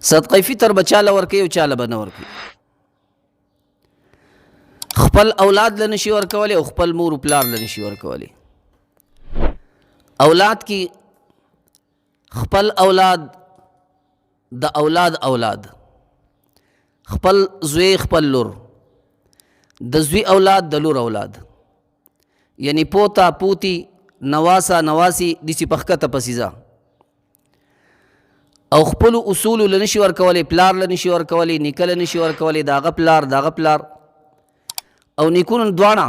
صدقه فطر به چاله ورکوي او چاله به نه ورکوي. خپل اولاد له نشي ورکولی او خپل مور و پلار له نشي ورکولی. اولاد کی خپل اولاد د اولاد اولاد، خپل زوی خپل لور، د زوی اولاد د لور اولاد، یعنی پوتا پوتی نواسا نواسی دسی پخکته پسیزا. او خپل اصول له نشي ورکولی، پلار له نشي ورکولی، نیکه له نشي ورکولی، داغه پلار داغه پلار او نیکون دواړه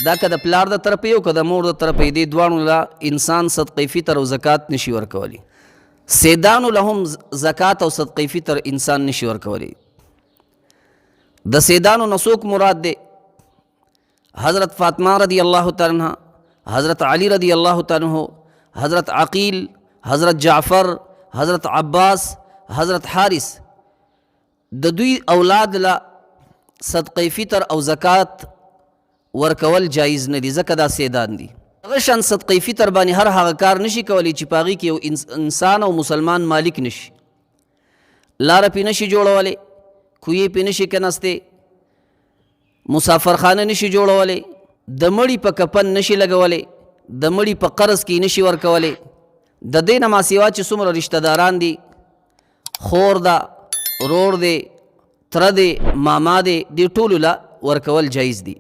دا که د پلار د طرفه او که د مور د طرفه دې دواړو له انسان صدقه فطر او زکات نشي ورکولی. سیدانو له هم زکات او صدقه فطر انسان نشي ورکولی. د سیدانو نه څوک مراد دی؟ حضرت فاطمه رضی الله تعالی عنها، حضرت علی رضی الله تعالی عنہ، حضرت عقیل، حضرت جعفر، حضرت عباس، حضرت حارث، د دوی اولاد له صدقه فطر او زکات ورکول جایز نه دي، ځکه دا سیدان دي. هغه شان صدقه فطر باندې هر هغه کار نشي کولی چې په هغې کې یو انسان او مسلمان مالک نشي. لاره پې نشي جوړولی، کویې پې نشي کنستی، مسافرخانه نشي جوړولی، د مړي په کفن نشي لګولی، د مړي په قرض کې نشي ورکولی. د دې نه ما سوا چې څومره رشته داران دي، خور ده، رور دی، تره دی، ماما دی، دې ټولو له ورکول جایز دي.